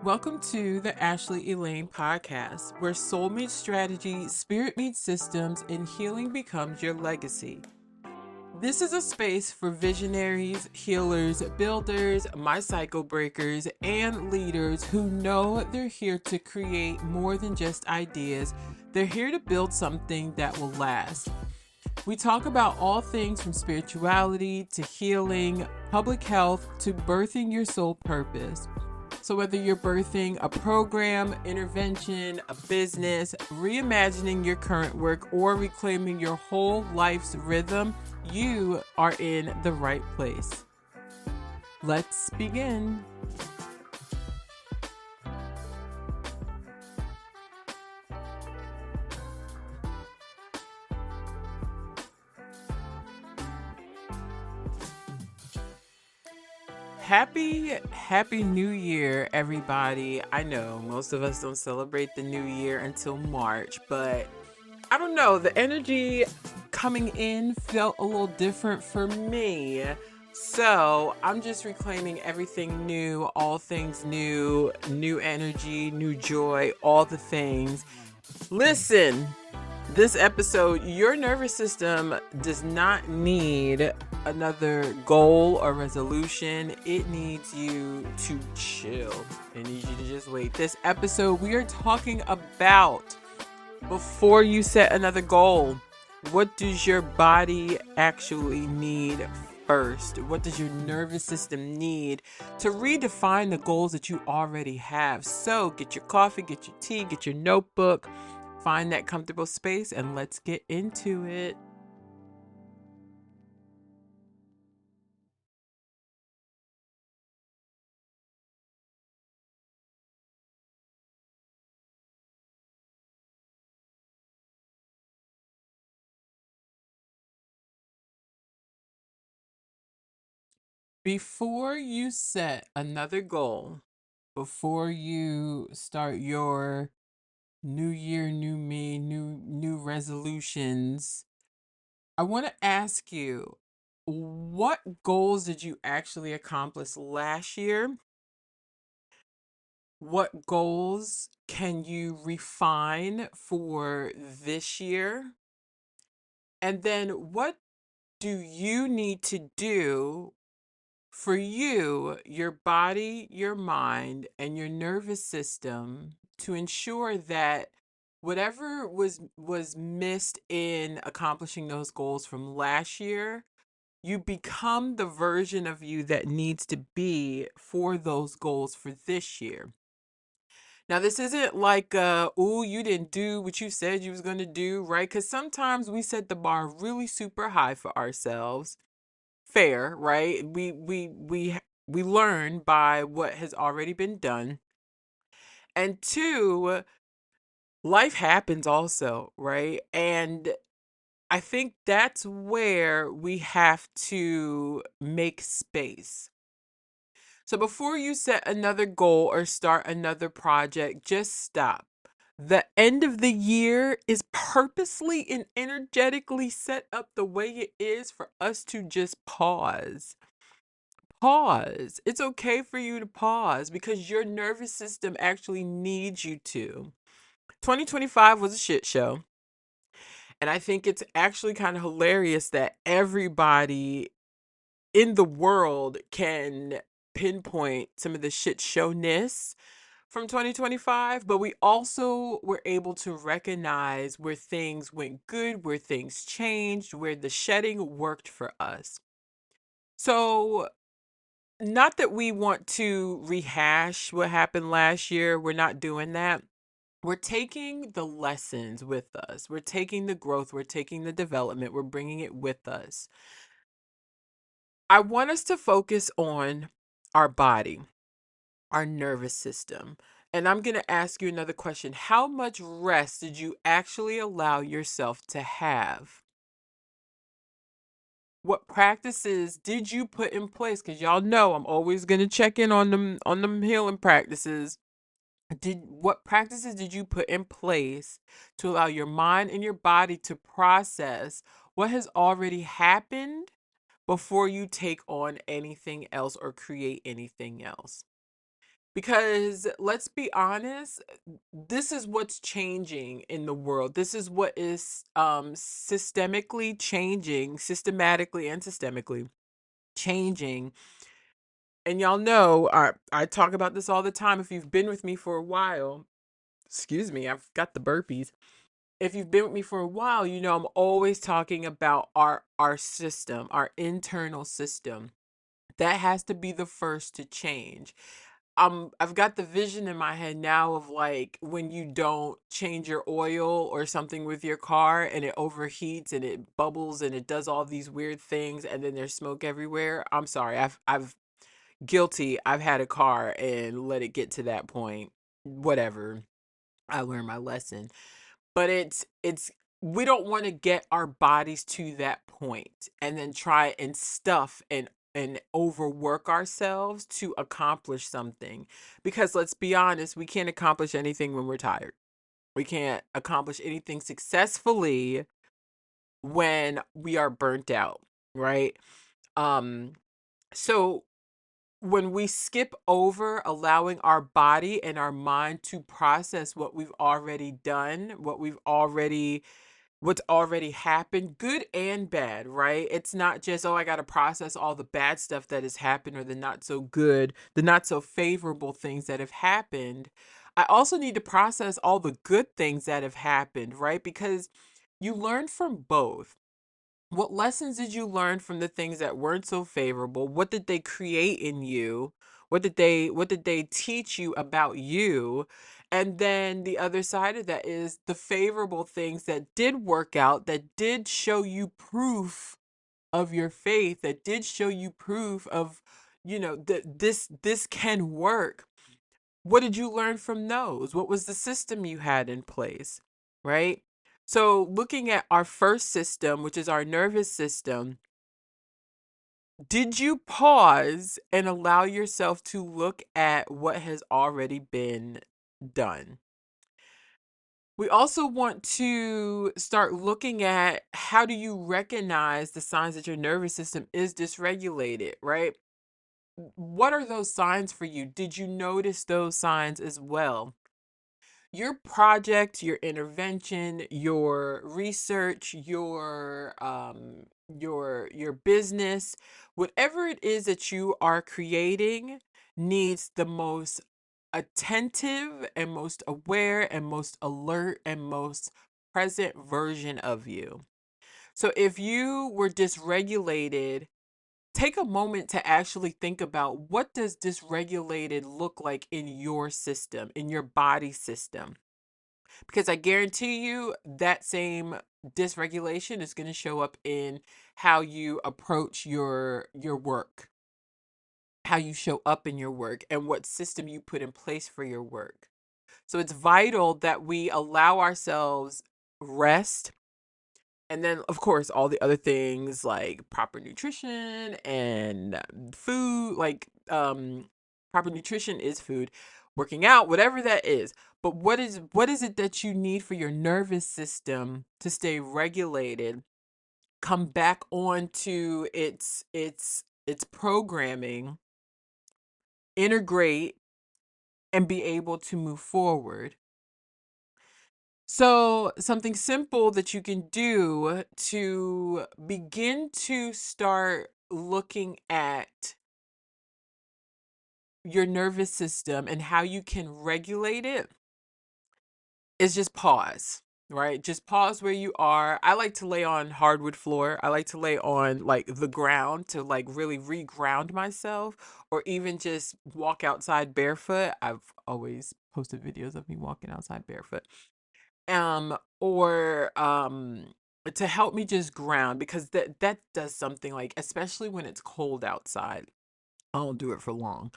Welcome to the Ashleie Elaine podcast, where soul meets strategy, spirit meets systems, and healing becomes your legacy. This is a space for visionaries, healers, builders, my cycle breakers, and leaders who know they're here to create more than just ideas. They're here to build something that will last. We talk about all things from spirituality to healing, public health to birthing your soul purpose. So, whether you're birthing a program, intervention, a business, reimagining your current work, or reclaiming your whole life's rhythm, you are in the right place. Let's begin. Happy New Year, everybody. I know most of us don't celebrate the new year until March, but I don't know. The energy coming in felt a little different for me. So I'm just reclaiming everything new, all things new, new energy, new joy, all the things. Listen, this episode, your nervous system does not need another goal or resolution. It needs you to chill. It needs you to just wait. This episode, we are talking about before you set another goal, what does your body actually need first? What does your nervous system need to redefine the goals that you already have? So get your coffee, get your tea, get your notebook, find that comfortable space, and let's get into it. Before you set another goal, before you start your new year, new me, new resolutions, I want to ask you, what goals did you actually accomplish last year? What goals can you refine for this year? And then what do you need to do for you, your body, your mind, and your nervous system to ensure that whatever was missed in accomplishing those goals from last year, you become the version of you that needs to be for those goals for this year. Now, this isn't like, ooh, you didn't do what you said you was going to do, right? Because sometimes we set the bar really super high for ourselves. Fair, right? We learn by what has already been done. And two, life happens also, right? And I think that's where we have to make space. So before you set another goal or start another project, just stop. The end of the year is purposely and energetically set up the way it is for us to just pause. Pause. It's okay for you to pause because your nervous system actually needs you to. 2025 was a shit show. And I think it's actually kind of hilarious that everybody in the world can pinpoint some of the shit showness from 2025, but we also were able to recognize where things went good, where things changed, where the shedding worked for us. So, not that we want to rehash what happened last year, we're not doing that. We're taking the lessons with us. We're taking the growth, we're taking the development, we're bringing it with us. I want us to focus on our body, our nervous system. And I'm going to ask you another question. How much rest did you actually allow yourself to have? What practices did you put in place? Because y'all know I'm always going to check in on them healing practices. Did what practices did you put in place to allow your mind and your body to process what has already happened before you take on anything else or create anything else? Because let's be honest, this is what's changing in the world. This is what is systemically changing, systematically and systemically changing. And y'all know I talk about this all the time. If you've been with me for a while, excuse me, I've got the burpees. If you've been with me for a while, you know I'm always talking about our system, our internal system. That has to be the first to change. I've got the vision in my head now of like when you don't change your oil or something with your car and it overheats and it bubbles and it does all these weird things and then there's smoke everywhere. I'm sorry. I've guilty. I've had a car and let it get to that point. Whatever. I learned my lesson. But it's we don't want to get our bodies to that point and then try and stuff and overwork ourselves to accomplish something. Because let's be honest, we can't accomplish anything when we're tired. We can't accomplish anything successfully when we are burnt out, right? Um so when we skip over allowing our body and our mind to process what we've already done, what's already happened, good and bad, right? It's not just, oh, I got to process all the bad stuff that has happened or the not so good, the not so favorable things that have happened. I also need to process all the good things that have happened, right? Because you learn from both. What lessons did you learn from the things that weren't so favorable? What did they create in you? What did they teach you about you? And then the other side of that is the favorable things that did work out, that did show you proof of your faith, that did show you proof of, that this can work. What did you learn from those? What was the system you had in place, right? So, looking at our first system, which is our nervous system, did you pause and allow yourself to look at what has already been done? We also want to start looking at how do you recognize the signs that your nervous system is dysregulated, right? What are those signs for you? Did you notice those signs as well? Your project, your intervention, your research, your business, whatever it is that you are creating needs the most attentive and most aware and most alert and most present version of you. So if you were dysregulated, take a moment to actually think about what does dysregulated look like in your system, in your body system, because I guarantee you that same dysregulation is going to show up in how you approach your work, how you show up in your work, and what system you put in place for your work. So it's vital that we allow ourselves rest, and then of course all the other things like proper nutrition and food, like proper nutrition is food, working out, whatever that is. But what is it that you need for your nervous system to stay regulated, come back onto its programming, integrate, and be able to move forward? So, something simple that you can do to begin to start looking at your nervous system and how you can regulate it is just pause, right? Just pause where you are. I like to lay on hardwood floor. I like to lay on like the ground to like really reground myself, or even just walk outside barefoot. I've always posted videos of me walking outside barefoot. Or to help me just ground, because that does something, like especially when it's cold outside. I don't do it for long.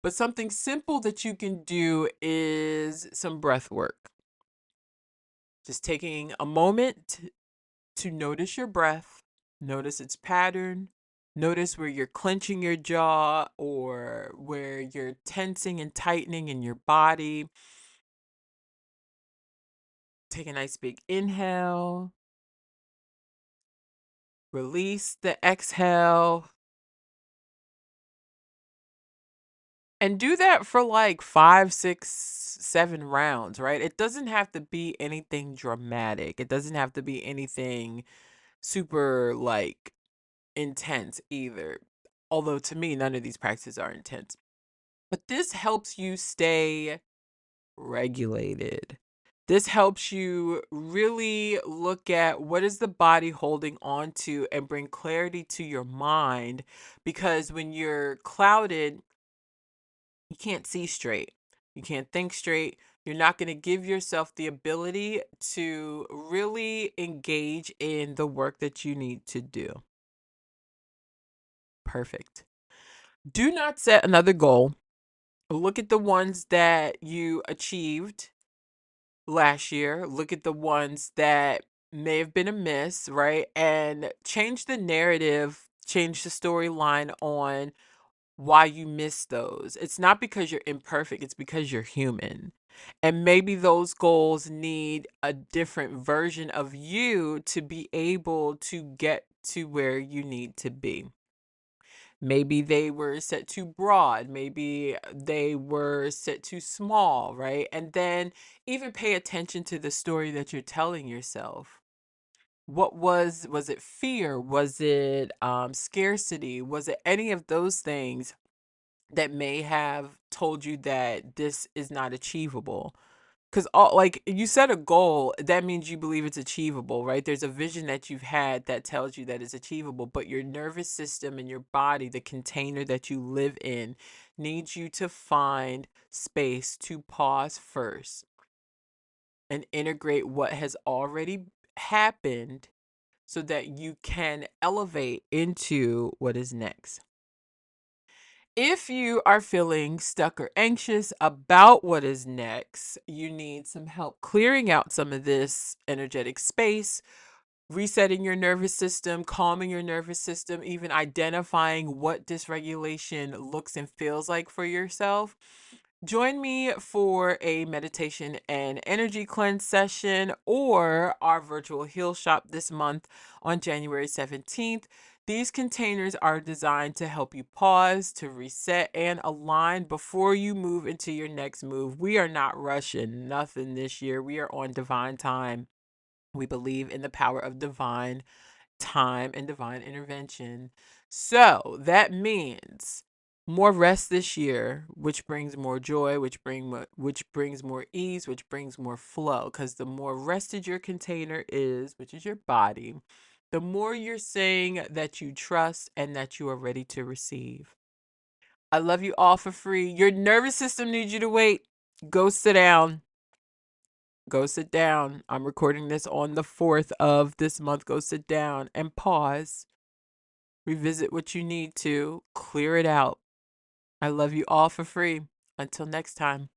But something simple that you can do is some breath work. Just taking a moment to notice your breath, notice its pattern, notice where you're clenching your jaw or where you're tensing and tightening in your body. Take a nice big inhale, release the exhale. And do that for like 5, 6, 7 rounds, right? It doesn't have to be anything dramatic. It doesn't have to be anything super like intense either. Although to me, none of these practices are intense. But this helps you stay regulated. This helps you really look at what is the body holding on to and bring clarity to your mind, because when you're clouded, you can't see straight. You can't think straight. You're not going to give yourself the ability to really engage in the work that you need to do. Perfect. Do not set another goal. Look at the ones that you achieved last year. Look at the ones that may have been a miss, right? And change the narrative, change the storyline on why you missed those. It's not because you're imperfect, it's because you're human. And maybe those goals need a different version of you to be able to get to where you need to be. Maybe they were set too broad, maybe they were set too small, right? And then even pay attention to the story that you're telling yourself. What was it fear? Was it scarcity? Was it any of those things that may have told you that this is not achievable? Because all, like, you set a goal, that means you believe it's achievable, right? There's a vision that you've had that tells you that it's achievable, but your nervous system and your body, the container that you live in, needs you to find space to pause first and integrate what has already happened so that you can elevate into what is next. If you are feeling stuck or anxious about what is next, you need some help clearing out some of this energetic space, resetting your nervous system, calming your nervous system, even identifying what dysregulation looks and feels like for yourself. Join me for a meditation and energy cleanse session or our virtual heal shop this month on January 17th. These containers are designed to help you pause, to reset, and align before you move into your next move. We are not rushing nothing this year. We are on divine time. We believe in the power of divine time and divine intervention. So that means more rest this year, which brings more joy, which brings more ease, which brings more flow. Because the more rested your container is, which is your body, the more you're saying that you trust and that you are ready to receive. I love you all for free. Your nervous system needs you to wait. Go sit down. Go sit down. I'm recording this on the 4th of this month. Go sit down and pause. Revisit what you need to. Clear it out. I love you all for free. Until next time.